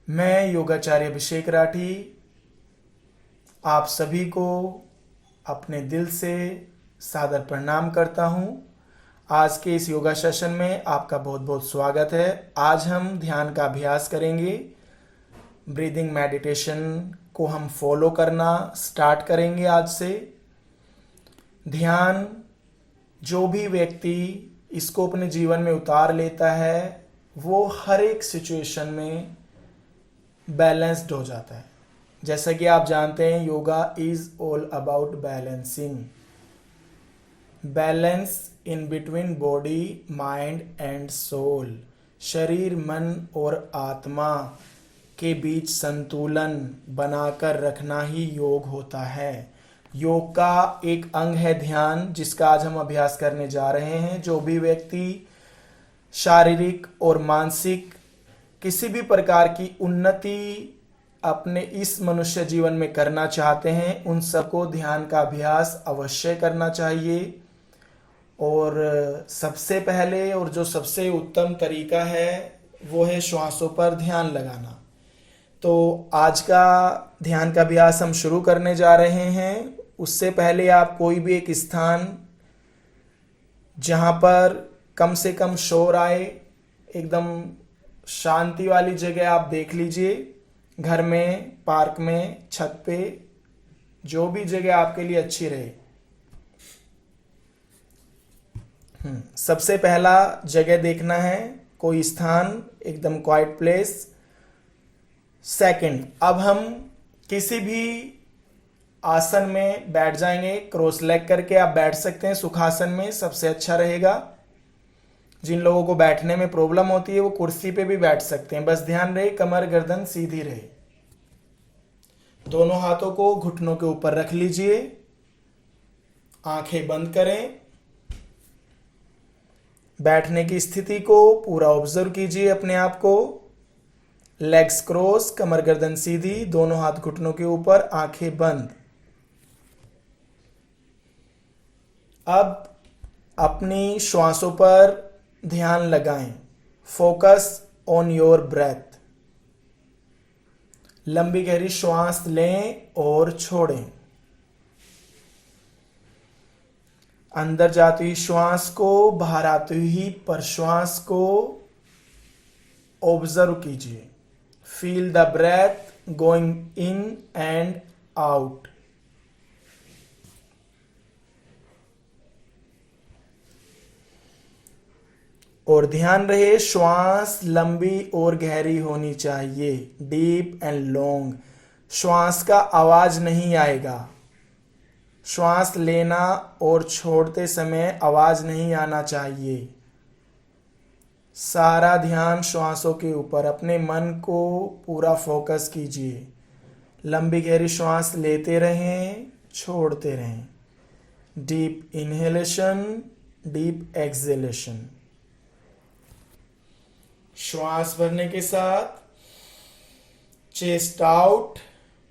मैं योगाचार्य अभिषेक राठी आप सभी को अपने दिल से सादर प्रणाम करता हूँ। आज के इस योगा सेशन में आपका बहुत बहुत स्वागत है। आज हम ध्यान का अभ्यास करेंगे। ब्रीदिंग मेडिटेशन को हम फॉलो करना स्टार्ट करेंगे आज से। ध्यान जो भी व्यक्ति इसको अपने जीवन में उतार लेता है वो हर एक सिचुएशन में बैलेंस्ड हो जाता है। जैसा कि आप जानते हैं yoga is all about balancing, balance in between body mind and soul. शरीर मन और आत्मा के बीच संतुलन बनाकर रखना ही योग होता है। योग का एक अंग है ध्यान, जिसका आज हम अभ्यास करने जा रहे हैं। जो भी व्यक्ति शारीरिक और मानसिक किसी भी प्रकार की उन्नति अपने इस मनुष्य जीवन में करना चाहते हैं उन सबको ध्यान का अभ्यास अवश्य करना चाहिए। और सबसे पहले और जो सबसे उत्तम तरीका है वो है श्वासों पर ध्यान लगाना। तो आज का ध्यान का अभ्यास हम शुरू करने जा रहे हैं। उससे पहले आप कोई भी एक स्थान जहाँ पर कम से कम शोर आए, एकदम शांति वाली जगह आप देख लीजिए। घर में, पार्क में, छत पे, जो भी जगह आपके लिए अच्छी रहे। सबसे पहला जगह देखना है कोई स्थान, एकदम क्वाइट प्लेस। सेकंड, अब हम किसी भी आसन में बैठ जाएंगे। क्रॉस लेग करके आप बैठ सकते हैं। सुखासन में सबसे अच्छा रहेगा। जिन लोगों को बैठने में प्रॉब्लम होती है वो कुर्सी पे भी बैठ सकते हैं। बस ध्यान रहे कमर गर्दन सीधी रहे। दोनों हाथों को घुटनों के ऊपर रख लीजिए। आंखें बंद करें। बैठने की स्थिति को पूरा ऑब्जर्व कीजिए अपने आप को। लेग्स क्रॉस, कमर गर्दन सीधी, दोनों हाथ घुटनों के ऊपर, आंखें बंद। अब अपनी श्वासों पर ध्यान लगाएं। Focus on your breath. लंबी गहरी श्वास लें और छोड़ें। अंदर जाती हुई श्वास को, बाहर आती हुई प्रश्वास को ऑब्जर्व कीजिए। Feel the breath going in and out. और ध्यान रहे श्वास लंबी और गहरी होनी चाहिए, डीप एंड लॉन्ग। श्वास का आवाज नहीं आएगा। श्वास लेना और छोड़ते समय आवाज नहीं आना चाहिए। सारा ध्यान श्वासों के ऊपर। अपने मन को पूरा फोकस कीजिए। लंबी गहरी श्वास लेते रहें, छोड़ते रहें। Deep inhalation, deep exhalation. श्वास भरने के साथ चेस्ट आउट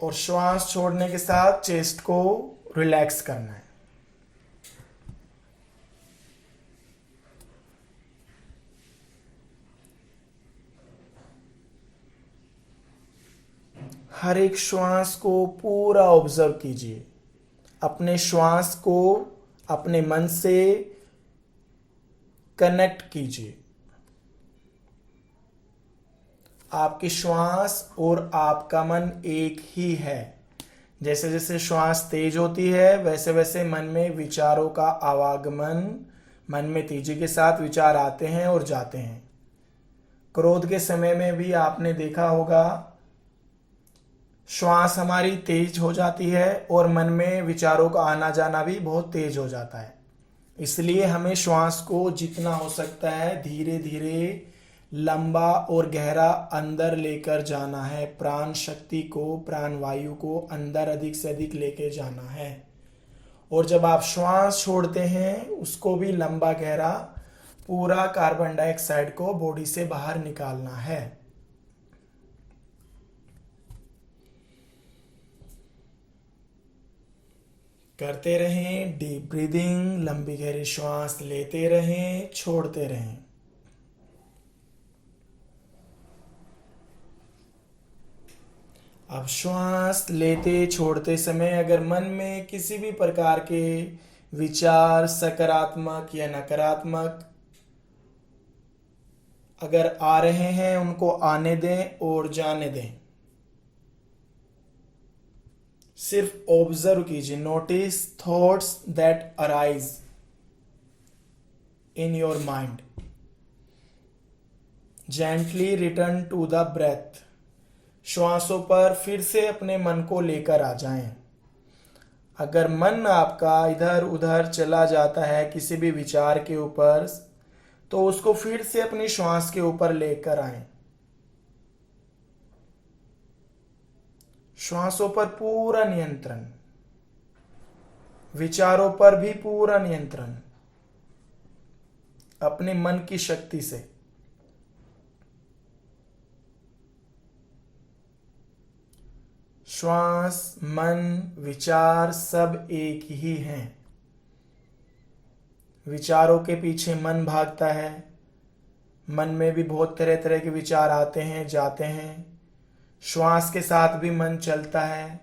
और श्वास छोड़ने के साथ चेस्ट को रिलैक्स करना है। हर एक श्वास को पूरा ऑब्जर्व कीजिए। अपने श्वास को अपने मन से कनेक्ट कीजिए। आपकी श्वास और आपका मन एक ही है। जैसे जैसे श्वास तेज होती है वैसे वैसे मन में विचारों का आवागमन, मन में तेजी के साथ विचार आते हैं और जाते हैं। क्रोध के समय में भी आपने देखा होगा श्वास हमारी तेज हो जाती है और मन में विचारों का आना जाना भी बहुत तेज हो जाता है। इसलिए हमें श्वास को जितना हो सकता है धीरे धीरे, लंबा और गहरा अंदर लेकर जाना है। प्राण शक्ति को, प्राण वायु को अंदर अधिक से अधिक लेके जाना है। और जब आप श्वास छोड़ते हैं उसको भी लंबा गहरा, पूरा कार्बन डाइऑक्साइड को बॉडी से बाहर निकालना है। करते रहें डीप ब्रीदिंग। लंबी गहरी श्वास लेते रहें, छोड़ते रहें। अब श्वास लेते छोड़ते समय अगर मन में किसी भी प्रकार के विचार सकारात्मक या नकारात्मक अगर आ रहे हैं उनको आने दें और जाने दें। सिर्फ ऑब्जर्व कीजिए। Notice thoughts that arise in your mind. Gently return to the breath. श्वासों पर फिर से अपने मन को लेकर आ जाएं। अगर मन आपका इधर उधर चला जाता है किसी भी विचार के ऊपर, तो उसको फिर से अपनी श्वास के ऊपर लेकर आएं। श्वासों पर पूरा नियंत्रण, विचारों पर भी पूरा नियंत्रण, अपने मन की शक्ति से। श्वास, मन, विचार सब एक ही हैं। विचारों के पीछे मन भागता है। मन में भी बहुत तरह तरह के विचार आते हैं जाते हैं। श्वास के साथ भी मन चलता है,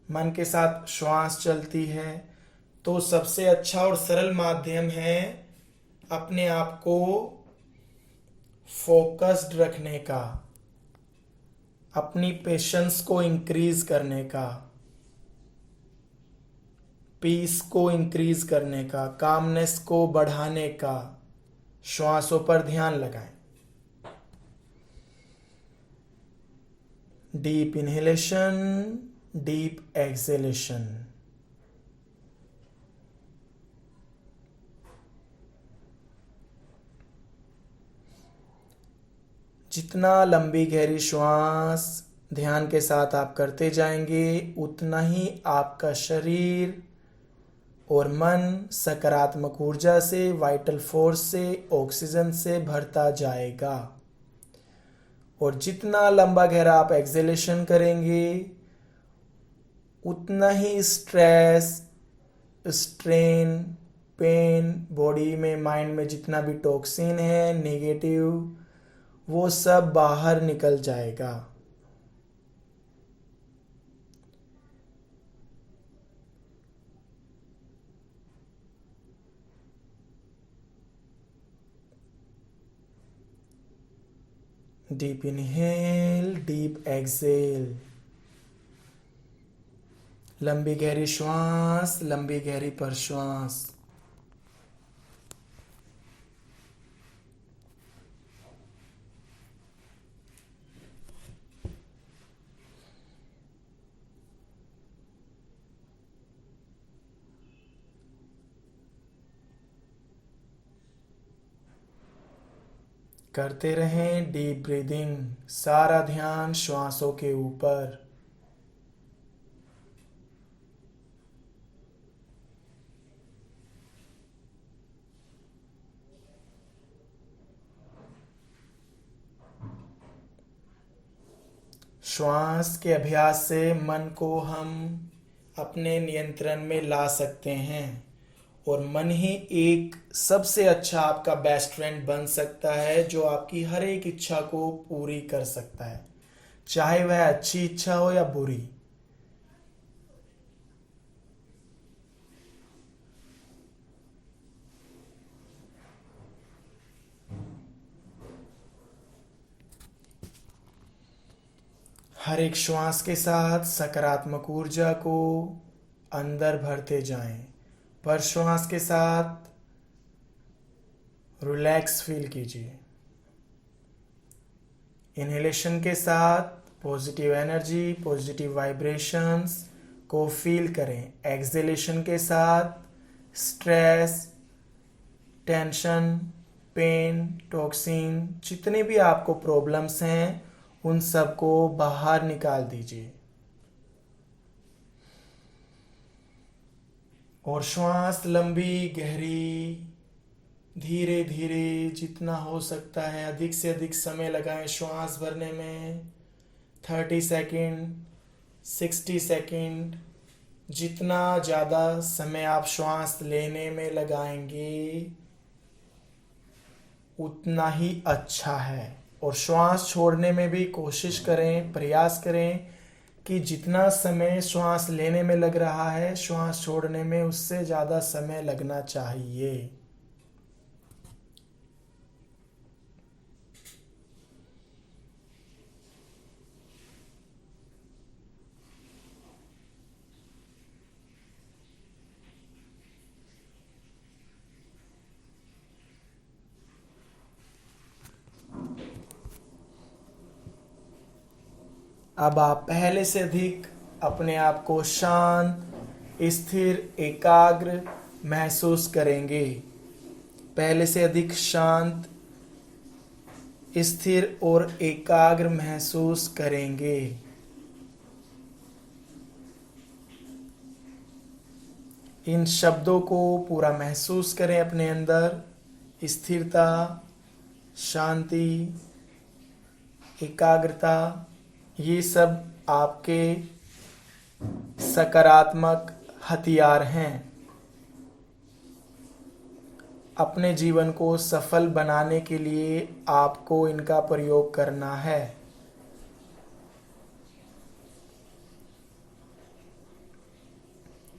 मन के साथ श्वास चलती है। तो सबसे अच्छा और सरल माध्यम है अपने आप को फोकस्ड रखने का, अपनी पेशेंस को इंक्रीज करने का, पीस को इंक्रीज करने का, कामनेस को बढ़ाने का। श्वासों पर ध्यान लगाएं। Deep inhalation, deep exhalation. जितना लंबी गहरी श्वास ध्यान के साथ आप करते जाएंगे, उतना ही आपका शरीर और मन सकारात्मक ऊर्जा से, वाइटल फोर्स से, ऑक्सीजन से भरता जाएगा। और जितना लंबा गहरा आप एक्सहेलेशन करेंगे, उतना ही स्ट्रेस, स्ट्रेन, पेन, बॉडी में, माइंड में जितना भी टॉक्सिन है नेगेटिव, वो सब बाहर निकल जाएगा। Deep inhale, deep exhale. लंबी गहरी श्वास, लंबी गहरी प्रश्वास। करते रहें डीप ब्रीदिंग। सारा ध्यान श्वासों के ऊपर। श्वास के अभ्यास से मन को हम अपने नियंत्रण में ला सकते हैं और मन ही एक सबसे अच्छा आपका बेस्ट फ्रेंड बन सकता है, जो आपकी हर एक इच्छा को पूरी कर सकता है, चाहे वह अच्छी इच्छा हो या बुरी। हर एक श्वास के साथ सकारात्मक ऊर्जा को अंदर भरते जाएं। पर श्वास के साथ रिलैक्स फील कीजिए। इनहेलेशन के साथ पॉजिटिव एनर्जी, पॉजिटिव वाइब्रेशंस को फील करें। एक्सहेलेशन के साथ स्ट्रेस, टेंशन, पेन, टॉक्सिन, जितने भी आपको प्रॉब्लम्स हैं उन सबको बाहर निकाल दीजिए। और श्वास लंबी गहरी, धीरे धीरे, जितना हो सकता है अधिक से अधिक समय लगाएं श्वास भरने में। 30 सेकंड, 60 सेकंड, जितना ज़्यादा समय आप श्वास लेने में लगाएंगे उतना ही अच्छा है। और श्वास छोड़ने में भी कोशिश करें, प्रयास करें कि जितना समय श्वास लेने में लग रहा है, श्वास छोड़ने में उससे ज़्यादा समय लगना चाहिए। अब आप पहले से अधिक अपने आप को शांत, स्थिर, एकाग्र महसूस करेंगे। पहले से अधिक शांत, स्थिर और एकाग्र महसूस करेंगे। इन शब्दों को पूरा महसूस करें अपने अंदर। स्थिरता, शांति, एकाग्रता, ये सब आपके सकारात्मक हथियार हैं। अपने जीवन को सफल बनाने के लिए आपको इनका प्रयोग करना है।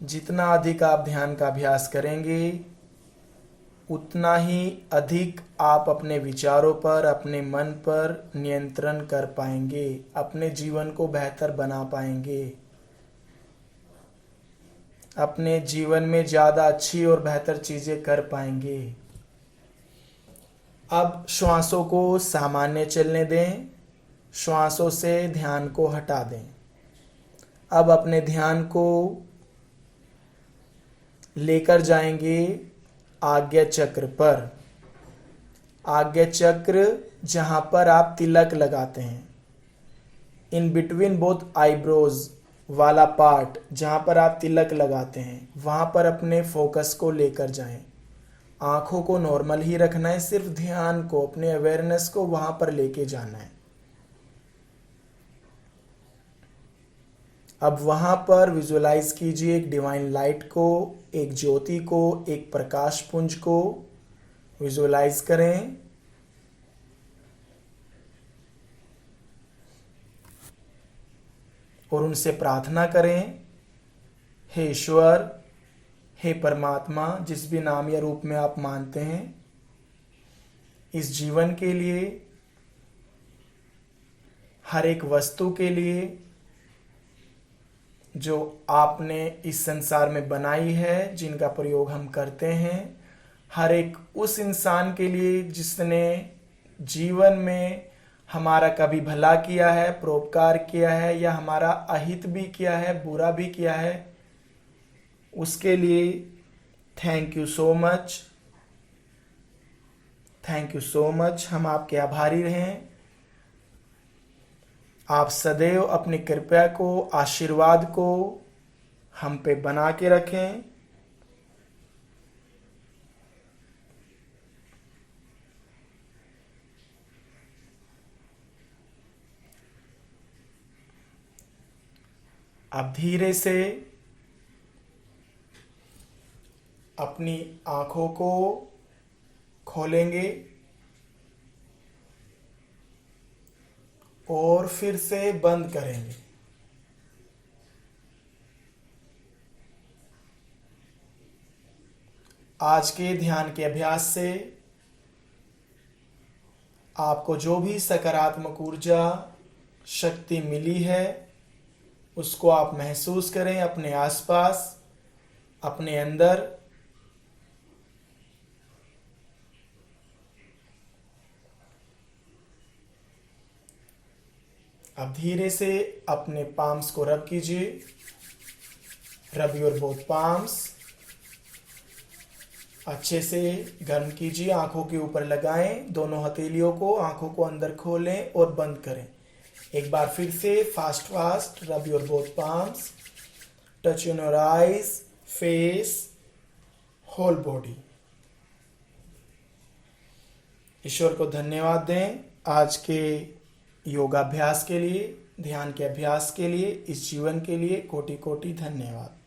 जितना अधिक आप ध्यान का अभ्यास करेंगे, उतना ही अधिक आप अपने विचारों पर, अपने मन पर नियंत्रण कर पाएंगे, अपने जीवन को बेहतर बना पाएंगे, अपने जीवन में ज़्यादा अच्छी और बेहतर चीज़ें कर पाएंगे। अब श्वासों को सामान्य चलने दें, श्वासों से ध्यान को हटा दें। अब अपने ध्यान को लेकर जाएंगे आज्ञा चक्र पर। आज्ञा चक्र जहाँ पर आप तिलक लगाते हैं, इन बिटवीन बोथ आईब्रोज वाला पार्ट जहाँ पर आप तिलक लगाते हैं, वहाँ पर अपने फोकस को लेकर जाएं। आँखों को नॉर्मल ही रखना है, सिर्फ ध्यान को, अपने अवेयरनेस को वहाँ पर लेके जाना है। अब वहाँ पर विजुअलाइज कीजिए एक डिवाइन लाइट को, एक ज्योति को, एक प्रकाश पुंज को विजुअलाइज करें। और उनसे प्रार्थना करें, हे ईश्वर, हे परमात्मा, जिस भी नाम या रूप में आप मानते हैं, इस जीवन के लिए, हर एक वस्तु के लिए जो आपने इस संसार में बनाई है, जिनका प्रयोग हम करते हैं, हर एक उस इंसान के लिए जिसने जीवन में हमारा कभी भला किया है, परोपकार किया है, या हमारा अहित भी किया है, बुरा भी किया है, उसके लिए thank you so much, thank you so much. हम आपके आभारी रहें। आप सदैव अपनी कृपा को, आशीर्वाद को हम पे बना के रखें। अब धीरे से अपनी आंखों को खोलेंगे और फिर से बंद करेंगे। आज के ध्यान के अभ्यास से आपको जो भी सकारात्मक ऊर्जा, शक्ति मिली है, उसको आप महसूस करें अपने आसपास, अपने अंदर। अब धीरे से अपने पाम्स को रब कीजिए। रब योर बोथ पाम्स। अच्छे से गर्म कीजिए, आंखों के ऊपर लगाएं दोनों हथेलियों को, आंखों को अंदर खोलें और बंद करें। एक बार फिर से fast fast rub your both palms, touch your eyes, face, whole body. ईश्वर को धन्यवाद दें आज के योगाभ्यास के लिए, ध्यान के अभ्यास के लिए, इस जीवन के लिए कोटि कोटि धन्यवाद।